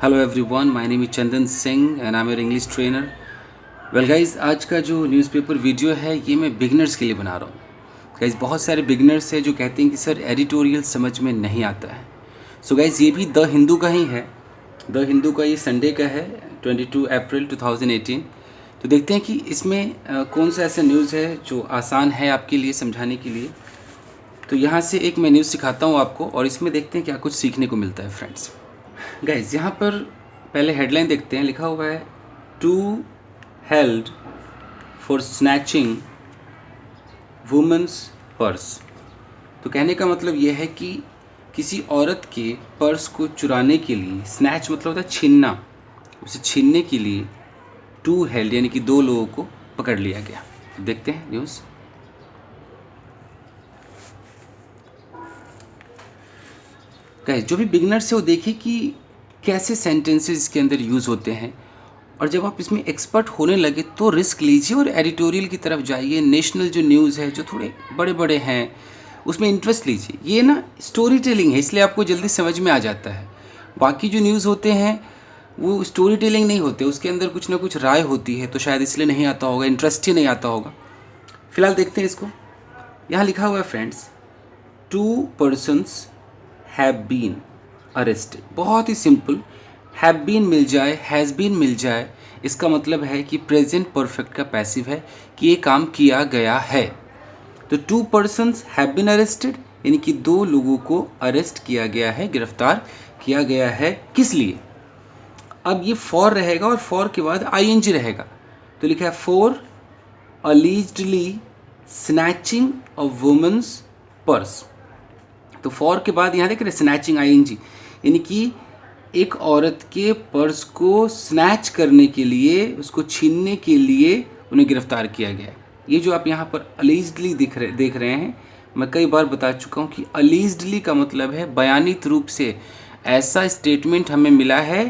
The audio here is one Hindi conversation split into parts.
Hello everyone, my name is Chandan Singh and I am your English trainer. Well guys, आज का जो न्यूज़पेपर वीडियो है ये मैं बिगनर्स के लिए बना रहा हूँ। गाइस, बहुत सारे बिगनर्स हैं जो कहते हैं कि सर एडिटोरियल समझ में नहीं आता है। सो गाइस, ये भी द हिंदू का ही है। द हिंदू का ये संडे का है, 22 अप्रैल 2018। तो देखते हैं कि इसमें कौन सा ऐसा न्यूज़ है जो आसान है आपके लिए समझाने के लिए। तो यहाँ से एक मैं न्यूज़ सिखाता हूँ आपको और इसमें देखते हैं क्या कुछ सीखने को मिलता है फ्रेंड्स। गाइज, यहाँ पर पहले हेडलाइन देखते हैं। लिखा हुआ है two held for snatching women's purse. तो कहने का मतलब यह है कि किसी औरत के पर्स को चुराने के लिए, स्नैच मतलब होता है छीनना, उसे छीनने के लिए टू हेल्ड यानी कि दो लोगों को पकड़ लिया गया। देखते हैं न्यूज़। गाइज, जो भी बिगनर्स है वो देखिए कि कैसे सेंटेंसेस इसके अंदर यूज़ होते हैं, और जब आप इसमें एक्सपर्ट होने लगे तो रिस्क लीजिए और एडिटोरियल की तरफ जाइए। नेशनल जो न्यूज़ है, जो थोड़े बड़े बड़े हैं, उसमें इंटरेस्ट लीजिए। ये ना स्टोरी टेलिंग है, इसलिए आपको जल्दी समझ में आ जाता है। बाकी जो न्यूज़ होते हैं वो स्टोरी टेलिंग नहीं होते, उसके अंदर कुछ ना कुछ राय होती है, तो शायद इसलिए नहीं आता होगा, इंटरेस्ट ही नहीं आता होगा। फिलहाल देखते हैं इसको। यहाँ लिखा हुआ है friends, 2 persons have been arrested. बहुत ही सिंपल, हैव बीन मिल जाए, हैज़ बीन मिल जाए, इसका मतलब है कि प्रेजेंट परफेक्ट का पैसिव है कि ये काम किया गया है। तो 2 persons हैव बीन अरेस्टेड यानी कि दो लोगों को अरेस्ट किया गया है, गिरफ्तार किया गया है। किस लिए? अब ये फॉर रहेगा और फॉर के बाद आईएनजी रहेगा। तो लिखा है for allegedly snatching a woman's purse. तो फॉर के बाद यहाँ देख रहे स्नैचिंग आईएनजी, यानी कि एक औरत के पर्स को स्नैच करने के लिए, उसको छीनने के लिए उन्हें गिरफ्तार किया गया है। ये जो आप यहाँ पर अलीज्डली देख रहे हैं, मैं कई बार बता चुका हूँ कि अलीज्डली का मतलब है बयानित रूप से ऐसा स्टेटमेंट हमें मिला है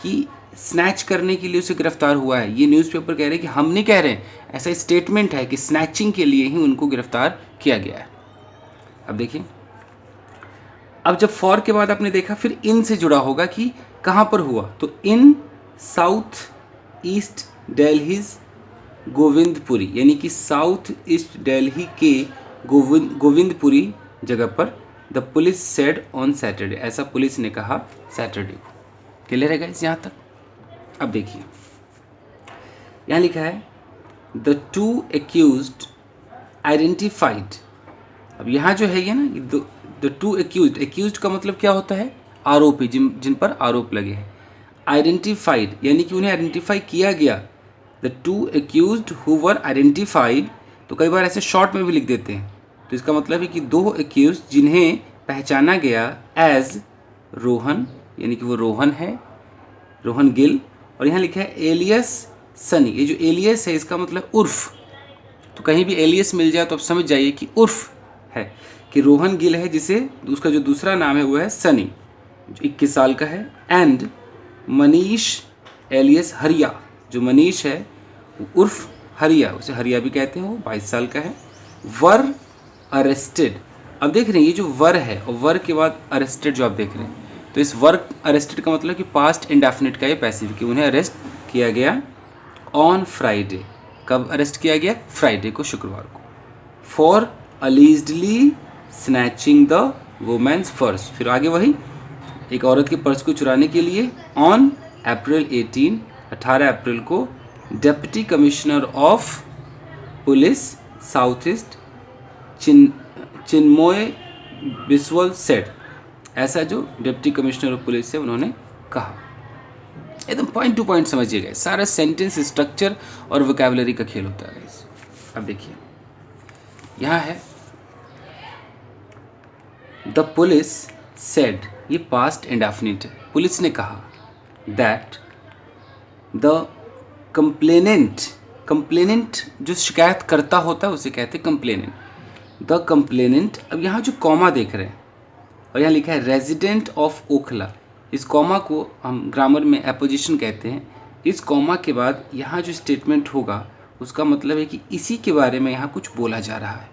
कि स्नैच करने के लिए उसे गिरफ्तार हुआ है। ये न्यूज़पेपर कह रहे हैं कि हम नहीं कह रहे हैं, ऐसा स्टेटमेंट है कि स्नैचिंग के लिए ही उनको गिरफ्तार किया गया है। अब देखिए, अब जब फॉर के बाद आपने देखा, फिर इन से जुड़ा होगा कि कहाँ पर हुआ। तो इन साउथ ईस्ट दिल्ली गोविंदपुरी, यानी कि साउथ ईस्ट दिल्ली के गोविंदपुरी जगह पर the police said on Saturday, ऐसा पुलिस ने कहा सैटरडे को। क्लियर है गाइस यहाँ तक? अब देखिए, यहाँ लिखा है द 2 accused आइडेंटिफाइड। अब यहाँ जो है ये ना, द 2 accused का मतलब क्या होता है? आरोपी, जिन पर आरोप लगे हैं। आइडेंटिफाइड यानी कि उन्हें आइडेंटिफाई किया गया। The 2 accused who were identified, तो कई बार ऐसे शॉर्ट में भी लिख देते हैं, तो इसका मतलब है कि 2 accused जिन्हें पहचाना गया एज रोहन, यानी कि वो रोहन है, रोहन गिल। और यहाँ लिखा है एलियस सनी। ये जो एलियस है इसका मतलब उर्फ, तो कहीं भी एलियस मिल जाए तो आप समझ जाइए कि उर्फ है, कि रोहन गिल है, जिसे उसका जो दूसरा नाम है वो है सनी, जो 21 साल का है। एंड मनीष एलियस हरिया, जो मनीष है उर्फ हरिया, उसे हरिया भी कहते हैं, वो 22 साल का है। Were arrested. अब देख रहे हैं ये जो वर है और वर के बाद अरेस्टेड जो आप देख रहे हैं, तो इस वर अरेस्टेड का मतलब कि पास्ट इंडेफिनिट का ये पैसिव, कि उन्हें अरेस्ट किया गया ऑन फ्राइडे। कब अरेस्ट किया गया? फ्राइडे को, शुक्रवार को। For allegedly snatching the woman's purse, फिर आगे वही, एक औरत के पर्स को चुराने के लिए। ऑन अप्रैल 18 अप्रैल को deputy commissioner of police south east Chinmay Biswal said, ऐसा जो डिप्टी कमिश्नर ऑफ पुलिस है उन्होंने कहा। एकदम पॉइंट टू पॉइंट समझिएगा, सारा सेंटेंस स्ट्रक्चर और वोकैबुलरी का खेल होता है। अब देखिए, यहाँ है द पुलिस सेड, ये पास्ट इंडेफिनिट है। पुलिस ने कहा दैट द कंप्लेनेंट, कंप्लेनेंट जो शिकायत करता होता है उसे कहते हैं कंप्लेनेंट। द कंप्लेनेंट, अब यहाँ जो कॉमा देख रहे हैं और यहाँ लिखा है रेजिडेंट ऑफ ओखला, इस कॉमा को हम ग्रामर में एपोजिशन कहते हैं। इस कॉमा के बाद यहाँ जो स्टेटमेंट होगा उसका मतलब है कि इसी के बारे में यहाँ कुछ बोला जा रहा है।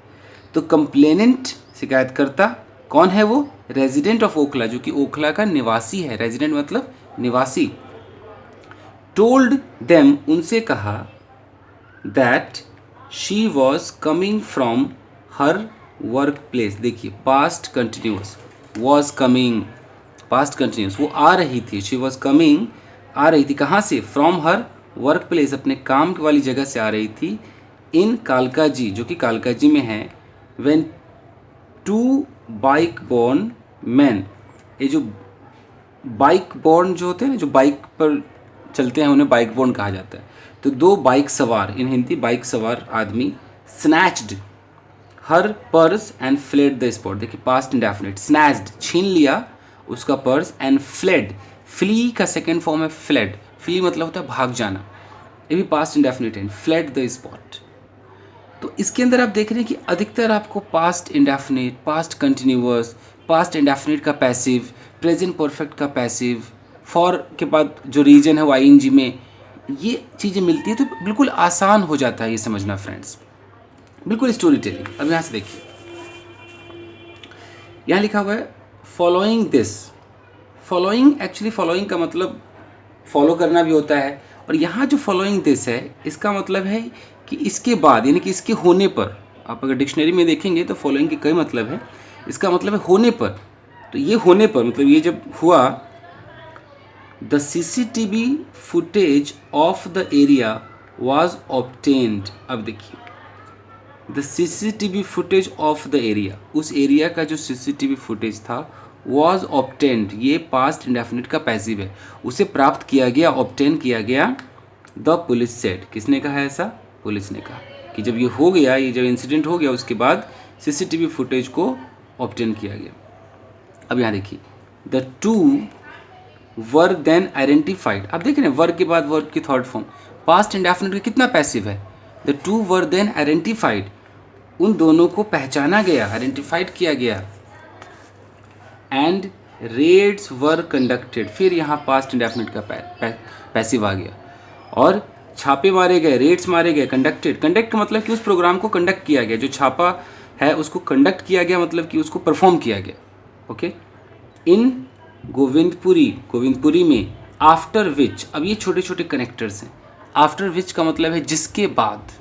तो कंप्लेनेंट शिकायतकर्ता कौन है? वो रेजिडेंट ऑफ ओखला, जो कि ओखला का निवासी है। रेजिडेंट मतलब निवासी टोल्ड देम, उनसे कहा, that she was coming from her workplace. देखिए past continuous, was coming, past continuous, वो आ रही थी, शी वॉज कमिंग, आ रही थी कहाँ से, फ्रॉम हर वर्क प्लेस, अपने काम वाली जगह से आ रही थी, इन कालकाजी, जो कि कालकाजी में है, when two bike borne man, ये जो बाइक बोर्न जो होते हैं ना, जो बाइक पर चलते हैं उन्हें बाइक बोर्न कहा जाता है। तो दो बाइक सवार, इन हिंदी बाइक सवार आदमी, snatched her purse and fled the spot. देखिए पास्ट इंडेफिनिट, स्नैच्ड छीन लिया उसका पर्स, एंड फ्लेड, फ्ली का सेकेंड फॉर्म है फ्लेड, फ्ली मतलब होता है भाग जाना, ये भी पास्ट इंडेफिनिट है, फ्लेड द स्पॉट। तो इसके अंदर आप देख रहे हैं कि अधिकतर आपको past indefinite, past continuous, past indefinite का पैसिव, प्रेजेंट परफेक्ट का पैसिव, फॉर के बाद जो रीजन है वो आईएनजी में, ये चीज़ें मिलती है। तो बिल्कुल आसान हो जाता है ये समझना फ्रेंड्स, बिल्कुल स्टोरी टेलिंग। अब यहाँ से देखिए, यहाँ लिखा हुआ है following this. Following, actually following का मतलब फॉलो करना भी होता है, और यहाँ जो फॉलोइंग दिस है इसका मतलब है कि इसके बाद, यानी कि इसके होने पर। आप अगर डिक्शनरी में देखेंगे तो फॉलोइंग के कई मतलब है, इसका मतलब है होने पर। तो ये होने पर मतलब ये जब हुआ, the CCTV footage of the area was obtained. अब देखिए, the CCTV footage of the area, उस एरिया का जो सीसीटीवी फुटेज था, वॉज ऑब्टेन्ड, ये पास्ट इंडेफिनिट का पैसिव है, उसे प्राप्त किया गया, ऑब्टेन किया गया। द पुलिस सेड, किसने कहा ऐसा, पुलिस ने कहा कि जब ये हो गया, ये जब इंसिडेंट हो गया, उसके बाद सीसीटीवी फुटेज को ऑब्टेन किया गया। अब यहाँ देखिए, the two were then identified. अब देख रहे हैं वर्ग के बाद वर्ग की थर्ड फॉर्म, पास्ट इंडेफिनिट का कितना पैसिव है, the two were then identified, उन दोनों को पहचाना गया, आइडेंटिफाइड किया गया, एंड रेड्स वर कंडक्टेड, फिर यहाँ पास्ट इंडेफिनिट का पैसिव आ गया, और छापे मारे गए, रेड्स मारे गए, कंडक्टेड, कंडक्ट का मतलब कि उस प्रोग्राम को कंडक्ट किया गया, जो छापा है उसको कंडक्ट किया गया, मतलब कि उसको परफॉर्म किया गया। ओके, इन गोविंदपुरी, गोविंदपुरी में, आफ्टर विच, अब ये छोटे छोटे कनेक्टर्स हैं, आफ्टर विच का मतलब है जिसके बाद,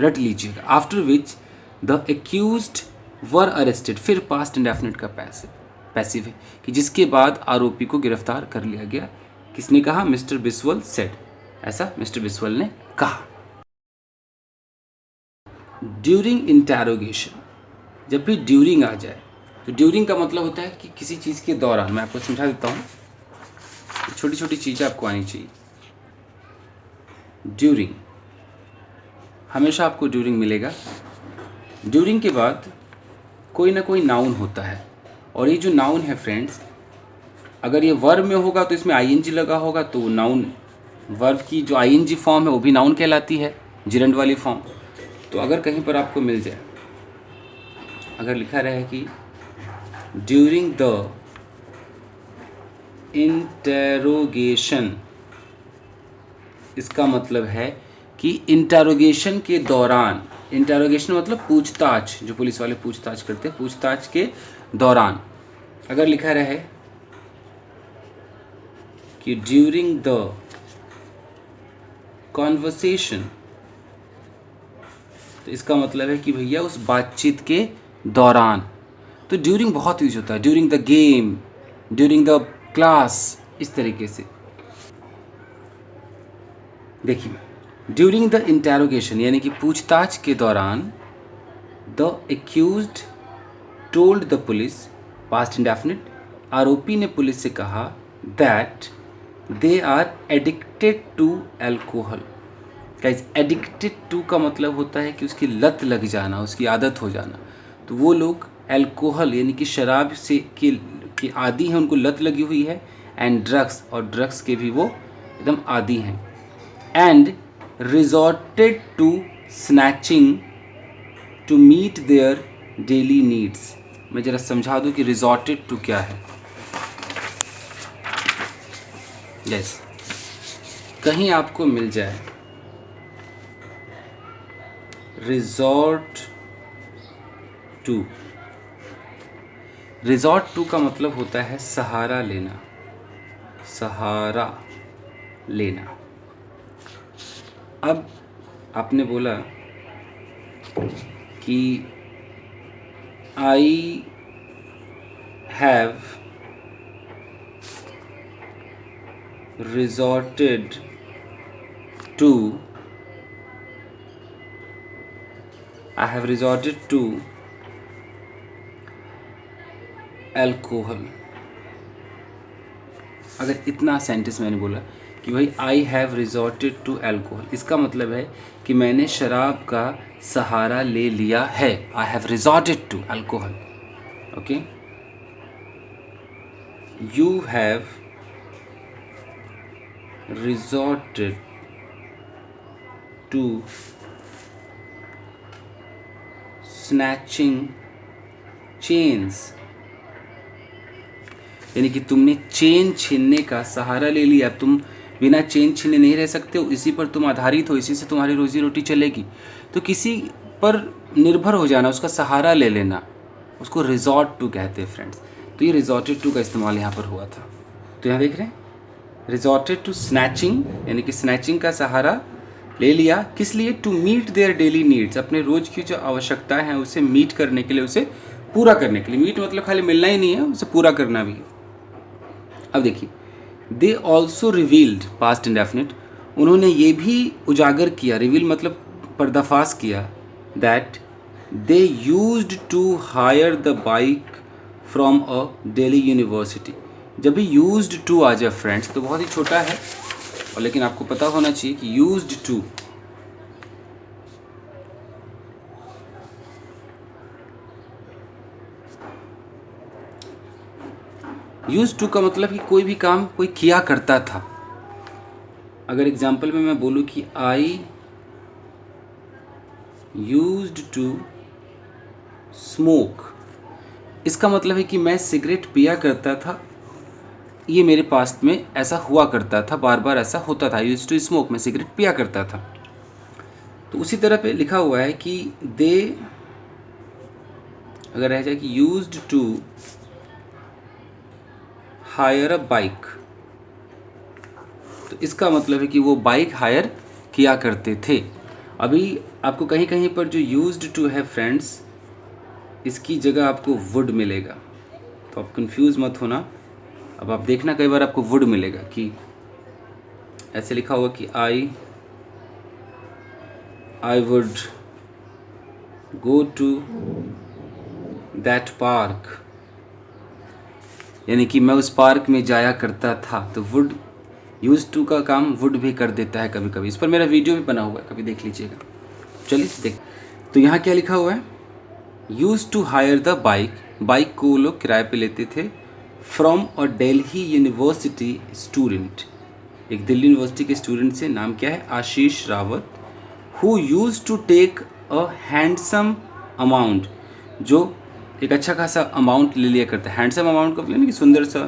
रट लीजिएगा, after which the accused were arrested, फिर पास्ट इंडेफिनिट का पैसिव है कि जिसके बाद आरोपी को गिरफ्तार कर लिया गया। किसने कहा, मिस्टर बिस्वल सेड, ऐसा मिस्टर बिस्वल ने कहा। ड्यूरिंग इंटेरोगेशन, जब भी ड्यूरिंग आ जाए, तो ड्यूरिंग का मतलब होता है कि किसी चीज़ के दौरान। मैं आपको समझा देता हूँ, छोटी छोटी चीज़ें आपको आनी चाहिए। ड्यूरिंग, हमेशा आपको ड्यूरिंग मिलेगा। ड्यूरिंग के बाद कोई ना कोई नाउन होता है, और ये जो नाउन है फ्रेंड्स, अगर ये वर्ब में होगा तो इसमें आईएनजी लगा होगा, तो नाउन, वर्ब की जो आईएनजी फॉर्म है वो भी नाउन कहलाती है, जिरंड वाली फॉर्म। तो अगर कहीं पर आपको मिल जाए, अगर लिखा रहे कि ड्यूरिंग द इंटेरोगेशन, इसका मतलब है कि इंटेरोगेशन के दौरान, इंटेरोगेशन मतलब पूछताछ, जो पुलिस वाले पूछताछ करते हैं, पूछताछ के दौरान अगर लिखा रहे कि ड्यूरिंग द कॉन्वर्सेशन, तो इसका मतलब है कि भैया उस बातचीत के दौरान। तो ड्यूरिंग बहुत यूज होता है, during the game, during the class, इस तरीके से। देखिए, ड्यूरिंग द इंटेरोगेशन यानी कि पूछताछ के दौरान, the accused told the police, past indefinite, आरोपी ने पुलिस से कहा, that they are addicted to alcohol. Guys, addicted to का मतलब होता है कि उसकी लत लग जाना, उसकी आदत हो जाना। तो वो लोग एल्कोहल यानी कि शराब से के आदी हैं, उनको लत लगी हुई है, एंड ड्रग्स, और ड्रग्स के भी वो एकदम आदी हैं, and resorted to snatching to meet their daily needs. मैं ज़रा समझा दूँ कि रिजॉर्टेड टू क्या है। यस, कहीं आपको मिल जाए रिजॉर्ट टू, रिजॉर्ट टू का मतलब होता है सहारा लेना, सहारा लेना। अब आपने बोला कि I have resorted to alcohol. अगर इतना सेंटेंस मैंने बोला कि भाई I have resorted to alcohol, इसका मतलब है कि मैंने शराब का सहारा ले लिया है। I have resorted to alcohol. Okay, you have resorted to snatching chains, यानी कि तुमने चेन छीनने का सहारा ले लिया। तुम बिना चेन छीने नहीं रह सकते हो, इसी पर तुम आधारित हो, इसी से तुम्हारी रोजी रोटी चलेगी। तो किसी पर निर्भर हो जाना, उसका सहारा ले लेना, उसको रिजॉर्ट टू कहते हैं फ्रेंड्स। तो ये रिजॉर्टेड टू का इस्तेमाल यहाँ पर हुआ था। तो यहाँ देख रहे हैं, रिजॉर्टेड टू स्नैचिंग, यानी कि स्नैचिंग का सहारा ले लिया। किस लिए? To meet their daily needs, अपने रोज की जो आवश्यकताएं हैं उसे मीट करने के लिए, उसे पूरा करने के लिए। मीट मतलब खाली मिलना ही नहीं है, उसे पूरा करना भी है। अब देखिए, they also revealed, past indefinite, उन्होंने ये भी उजागर किया, रिवील मतलब पर्दाफाश किया, that they used to hire the bike from a Delhi university. जब भी यूज्ड टू आ जाए फ्रेंड्स तो बहुत ही छोटा है, और लेकिन आपको पता होना चाहिए कि यूज्ड टू यूज टू का मतलब कि कोई भी काम कोई किया करता था। अगर एग्जाम्पल में मैं बोलूँ कि आई यूज्ड टू स्मोक, इसका मतलब है कि मैं सिगरेट पिया करता था, ये मेरे पास में ऐसा हुआ करता था, बार बार ऐसा होता था। यूज्ड टू स्मोक, मैं सिगरेट पिया करता था। तो उसी तरह पे लिखा हुआ है कि दे, अगर रह जाए कि used to hire a bike, तो इसका मतलब है कि वो बाइक हायर किया करते थे। अभी आपको कहीं कहीं पर जो यूज्ड टू है फ्रेंड्स, इसकी जगह आपको वुड मिलेगा, तो आप कंफ्यूज मत होना। अब आप देखना कई बार आपको वुड मिलेगा कि ऐसे लिखा हुआ कि I would go to that park, यानी कि मैं उस पार्क में जाया करता था। तो वुड, यूज टू का काम वुड भी कर देता है कभी कभी। इस पर मेरा वीडियो भी बना हुआ है, कभी देख लीजिएगा। चलिए देख, तो यहाँ क्या लिखा हुआ है, used to hire the bike, bike को वो लोग किराए पे लेते थे, from a Delhi university student, एक दिल्ली यूनिवर्सिटी के स्टूडेंट से, नाम क्या है, Ashish Rawat, who used to take a handsome amount, जो एक अच्छा खासा अमाउंट ले लिया करता है। हैंडसम अमाउंट का मतलब नहीं कि सुंदर सा,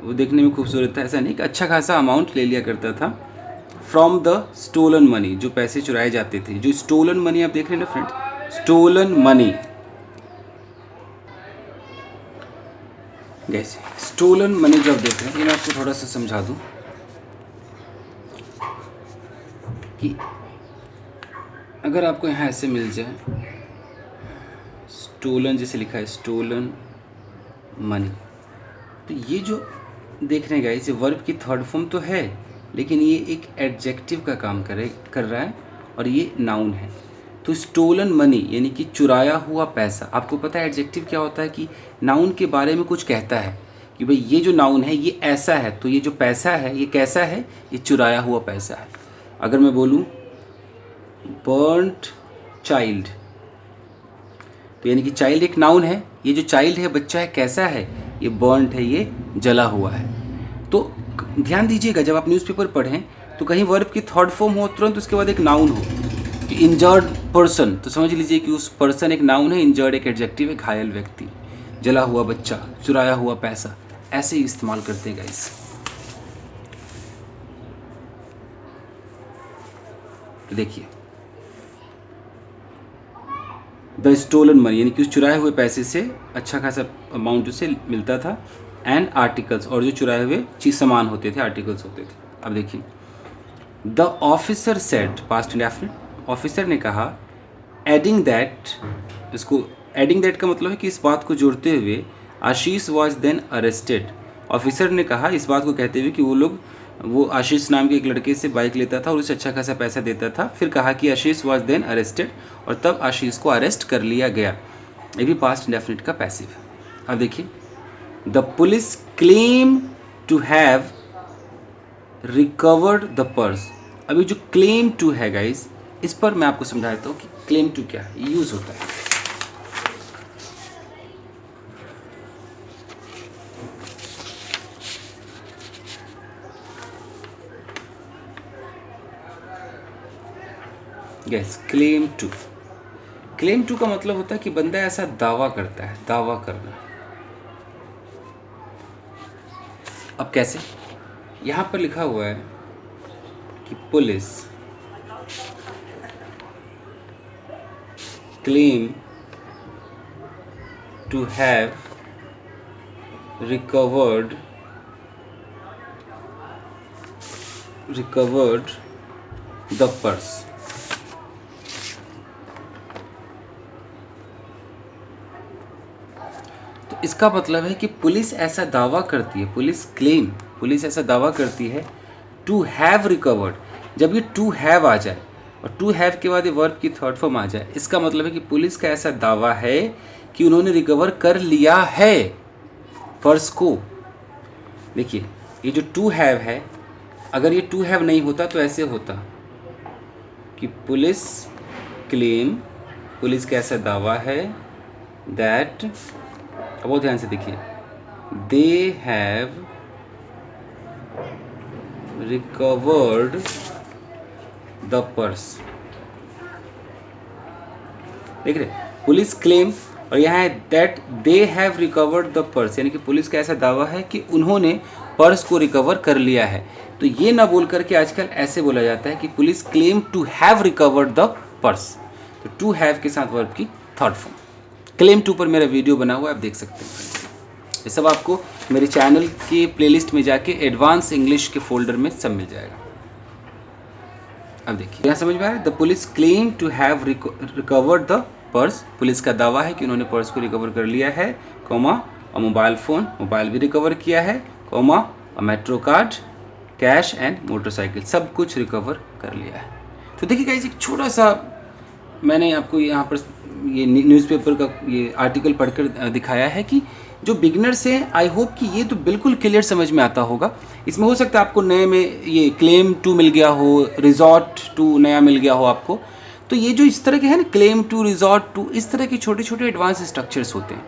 वो देखने में खूबसूरत था, ऐसा नहीं, कि अच्छा खासा अमाउंट ले लिया करता था, फ्रॉम द स्टोलन मनी, जो पैसे चुराए जाते थे। जो स्टोलन मनी आप देख रहे हैं ना friend, stolen money, guess stolen money जब देख रहे हैं, ये मैं आपको थोड़ा सा समझा दूं कि अगर आपको यहाँ ऐसे मिल जाए स्टोलन, जैसे लिखा है स्टोलन मनी, तो ये जो देख रहे हैं गाइस, ये वर्ब की थर्ड फॉर्म तो है, लेकिन ये एक एडजेक्टिव का काम कर रहा है, और ये नाउन है। तो स्टोलन मनी यानी कि चुराया हुआ पैसा। आपको पता है एडजेक्टिव क्या होता है, कि नाउन के बारे में कुछ कहता है कि भाई ये जो नाउन है ये ऐसा है, तो ये जो पैसा है ये कैसा है, ये चुराया हुआ पैसा है। अगर मैं बोलूँ बर्न्ड चाइल्ड, तो यानी कि चाइल्ड एक नाउन है, ये जो चाइल्ड है, बच्चा है, कैसा है, ये बर्न्ड है, ये जला हुआ है। तो ध्यान दीजिएगा, जब आप न्यूज़पेपर पढ़ें तो कहीं वर्ब की थर्ड फॉर्म हो, तुरंत उसके बाद एक नाउन हो, कि इंजर्ड पर्सन, तो समझ लीजिए कि उस पर्सन एक नाउन है, इंजर्ड एक एडजेक्टिव है, घायल व्यक्ति, जला हुआ बच्चा, चुराया हुआ पैसा, ऐसे ही इस्तेमाल करते हैं गाइस। तो देखिए, द स्टोलन मनी यानी कि उस चुराए हुए पैसे से अच्छा खासा अमाउंट उसे मिलता था, एंड आर्टिकल्स, और जो चुराए हुए चीज सामान होते थे, आर्टिकल्स होते थे। अब देखिए, the officer said, past indefinite, officer ने कहा, एडिंग दैट, इसको एडिंग दैट का मतलब है कि इस बात को जोड़ते हुए, आशीष वॉज देन अरेस्टेड, ऑफिसर ने कहा इस बात को कहते हुए कि वो आशीष नाम के एक लड़के से बाइक लेता था और उसे अच्छा खासा पैसा देता था। फिर कहा कि आशीष वॉज देन अरेस्टेड, और तब आशीष को अरेस्ट कर लिया गया। ये भी पास्ट इंडेफिनिट का पैसिव है। अब देखिए, the police claim to have recovered the purse. अभी जो क्लेम टू है गाइस, इस पर मैं आपको समझा देता हूँ कि क्लेम टू क्या है, यूज होता है। Guess, claim to, claim to का मतलब होता है कि बंदा ऐसा दावा करता है, दावा करना। अब कैसे, यहां पर लिखा हुआ है कि police claim to have recovered the purse. तो इसका मतलब है कि पुलिस ऐसा दावा करती है, पुलिस ऐसा दावा करती है टू हैव रिकवर्ड। जब ये टू हैव आ जाए और टू हैव के बाद ये वर्ब की थर्ड फॉर्म आ जाए, इसका मतलब है कि पुलिस का ऐसा दावा है कि उन्होंने रिकवर कर लिया है पर्स को। देखिए, ये जो टू हैव है, अगर ये टू हैव नहीं होता तो ऐसे होता कि पुलिस का ऐसा दावा है दैट, बहुत ध्यान से देखिए, they have recovered the purse. देख रहे, पुलिस क्लेम, और यहाँ है that they have recovered the purse, यानी कि पुलिस का ऐसा दावा है कि उन्होंने पर्स को रिकवर कर लिया है। तो ये ना बोल करके आजकल ऐसे बोला जाता है कि police claim to have recovered the purse. तो टू हैव के साथ वर्ब की थर्ड फॉर्म। क्लेम टू पर मेरा वीडियो बना हुआ है, आप देख सकते हैं। ये सब आपको मेरे चैनल के प्लेलिस्ट में जाके एडवांस इंग्लिश के फोल्डर में सब मिल जाएगा। अब देखिए, यहाँ समझ में आ रहा है, the police claim to have recovered the purse, police का दावा है कि उन्होंने पर्स को रिकवर कर लिया है, कॉमा, और मोबाइल फ़ोन, मोबाइल भी रिकवर किया है, कॉमा, और metro card, cash and motorcycle, सब कुछ रिकवर कर लिया है। तो देखिए गाइस, एक छोटा सा मैंने आपको यहाँ पर ये न्यूज़पेपर का ये आर्टिकल पढ़कर दिखाया है कि जो बिगनर्स हैं, आई होप कि ये तो बिल्कुल क्लियर समझ में आता होगा। इसमें हो सकता है आपको नए में ये क्लेम टू मिल गया हो, रिजॉर्ट टू नया मिल गया हो आपको। तो ये जो इस तरह के हैं ना, क्लेम टू, रिजॉर्ट टू, इस तरह के छोटे छोटे एडवांस स्ट्रक्चर्स होते हैं।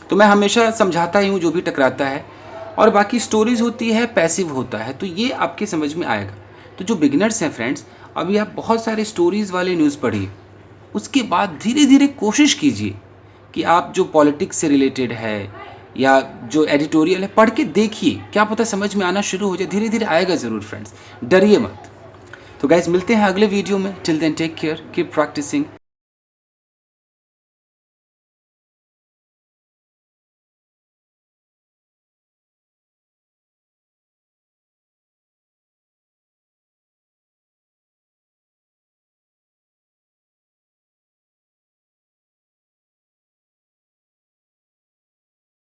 तो मैं हमेशा समझाता ही हूँ जो भी टकराता है, और बाकी स्टोरीज होती है, पैसिव होता है, तो ये आपके समझ में आएगा। तो जो बिगनर्स हैं फ्रेंड्स, अभी आप बहुत सारे स्टोरीज़ वाले न्यूज़ पढ़िए, उसके बाद धीरे धीरे कोशिश कीजिए कि आप जो पॉलिटिक्स से रिलेटेड है या जो एडिटोरियल है, पढ़ के देखिए, क्या पता समझ में आना शुरू हो जाए। धीरे धीरे आएगा ज़रूर फ्रेंड्स, डरिए मत। तो गाइस, मिलते हैं अगले वीडियो में। Till then take care, keep practising.